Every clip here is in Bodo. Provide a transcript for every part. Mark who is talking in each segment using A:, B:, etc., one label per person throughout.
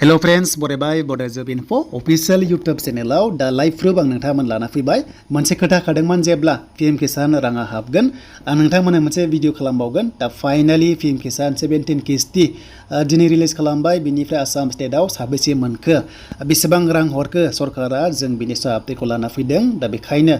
A: हेलो फ्रेंड्स बरायबाय बडाजोब इनफो अफिशियल यूट्यूब चेनेलाव दा लाइव प्रुफ आं नोंथांमोन लाना फैबाय मोनसे खोथा खादोंमोन जेब्ला पीएम किसान राङा हाबगोन आं नोंथांमोननो मोनसे भिडिअ खालामबावगोन दा फाइनाली पीएम किसान 17 किस्ति दिनै रिलिज खालामबाय बिनिफ्राय आसाम स्टेटआव साबेसे मोनखो बेसेबां रां हरखो सरकारा जों बिनि सायाव आपडेटखौ लाना फैदों दा बेखायनो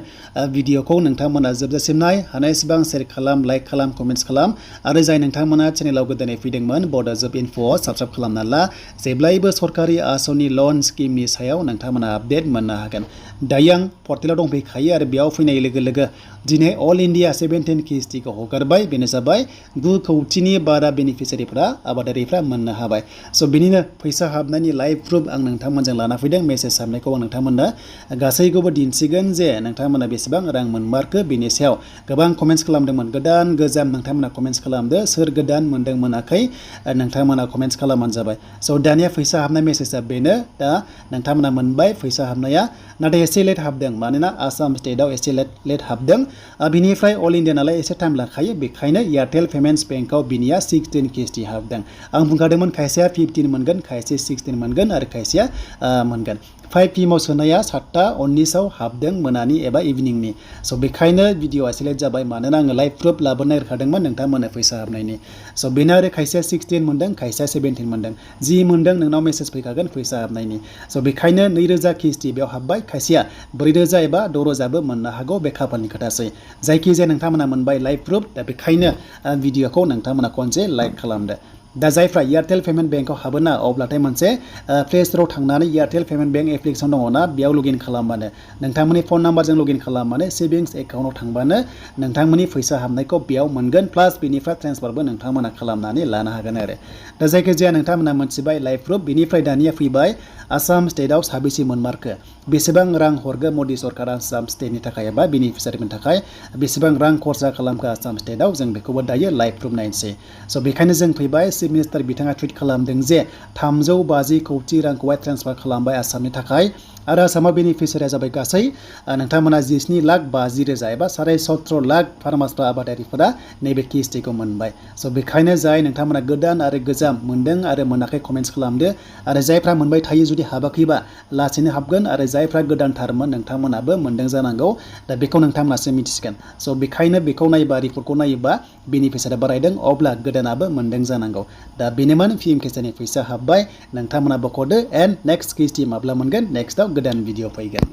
A: भिडिअखौ नोंथांमोना जोबजासिम नाय हानायसेबां शेयार खालाम लाइक खालाम कमेन्ट्स खालाम आरो जाय नोंथांमोना चेनेलाव गोदानै फैदोंमोन बडाजोब इनफो साबस्क्राइब खालामना ला जेब्लायबो सरकारि आसनि लन स्किमनि सायाव नोंथांमोना आपडेट मोननो हागोन दायो आं पर्टेलाव दंफैखायो आरो बेयाव फैनाय लोगो लोगो दिनै अल इन्डिया 17 किस्तिखौ हगारबाय बेनो जाबाय 9 कौटिनि बारा बेनिफिसियारिफोरा आबादारिफ्रा मोननो हाबाय स' बिनिनो फैसा हाबनायनि लाइभ प्रुफ आं नोंथांमोनजों लाना फैदों मेसेज हाबनायखौ आं नोंथांमोननो गासैखौबो दिन्थिगोन जे नोंथांमोना बेसेबां रां मोनमारखो बेनि सायाव गोबां कमेन्ट्स खालामदोंमोन गोदान गोजाम नोंथांमोना कमेन्ट्स खालामदो सोर गोदान मोनदों मोनाखै नोंथांमोना कमेन्ट्स खालामबानो जाबाय स' दानिया फैसा हाबनाय मेसेजआ बेनो दा नोंथांमोना मोनबाय फैसा हाबनाया नाथाय एसे लेट हाबदों मानोना आसाम स्टेटआव एसे लेट हाबदों बिनिफ्राय अल इन्डिया नालाय एसे टाइम लाखायो बेखायनो एयारटेल पेमेन्ट्स बेंकआव बिनिया 16 किस्ति हाबदों आं बुंखादोंमोन खायसेया 15 मोनगोन खायसे 16 मोनगोन आरो खायसेया मोनगोन 5 PM सोनाया 7:19 हाबदों मोनानि एबा इभिनिंनि स' बेखायनो भिडिअआ एसे लेट जाबाय मानोना आङो लाइभ प्रुफ लाबोनो नागिरखादोंमोन नोंथांमोननो फैसा हाबनायनि स' बेनो आरो खायसेया 16 मोनदों खायसेया 17 मोनदों जि मोनदों नोंनाव मेसेज फैखागोन फैसा हाबनायनि स' बेखायनो 2000 किस्ति बेयाव हाबबाय खायसेया 4000 एबा 6000बो मोननो हागौ बे खाफालनि खोथासै जायखिजाया नोंथांमोना मोनबाय लाइभ प्रुफ दा बेखायनो भिडिअखौ नोंथांमोना खनसे लाइक खालामदो दा जायफ्रा एयारटेल पेमेन्ट बेंकआव हाबोना अब्लाथाय मोनसे प्ले स्ट'राव थांनानै एयारटेल पेमेन्ट बेंक एप्लिकेसन दङना बेयाव लगइन खालामबानो नोंथांमोननि फन नाम्बारजों लगइन खालामबानो सेभिंस एकाउन्टआव थांबानो नोंथांमोननि फैसा हाबनायखौ बेयाव मोनगोन प्लास बेनिफ्राय ट्रेन्सफारबो नोंथांमोना खालामनानै लानो हागोन आरो दा जायखिजाया नोंथांमोना मोनथिबाय लाइभ प्रुफ बेनिफ्राय दानिया फैबाय आसाम स्टेटआव साबेसे मोनमारखो बेसेबां रां हरगोन मदि सरकारा आसाम स्टेटनि थाखाय एबा बेनिफिसियारिफोरनि थाखाय बेसेबां रां खरसा खालामखो आसाम स्टेटआव जों बेखौबो दायो लाइभ प्रुफ नायनोसै स' बेखायनो जों फैबाय चिफ मिनिस्टार बिथाङा टुइट खालामदों जे 350 कौटि रांखौहाय ट्रेन्सफार खालामबाय आसामनि थाखाय आरो आसामाव बेनिफिसियारिया जाबाय गासै नोंथांमोना 17,50,000 एबा 17.5 लाख फार्मार्सफ्रा आबादारिफोरा नैबे किस्तिखौ मोनबाय स' बेखायनो जाय नोंथांमोना गोदान आरो गोजाम मोनदों आरो मोनाखै कमेन्ट्स खालामदो आरो जायफ्रा मोनबाय थायो जुदि हाबाखैबा लासैनो हाबगोन आरो जायफ्रा गोदानथारमोन नोंथांमोनाबो मोनदों जानांगौ दा बेखौ नोंथांमोनासो मिथिसिगोन स' बेखायनो बेखौ नायोबा रिपर्टखौ नायोबा बेनिफिसियारिया बारायदों अब्ला गोदानाबो मोनदों जानांगौ दा बेनोमोन पीएम किसाननि फैसा हाबबाय नोंथांमोना बख'दो एन्ड नेक्स्ट किस्ति माब्ला मोनगोन नेक्स्टआव गोदान भिडिअ फैगोन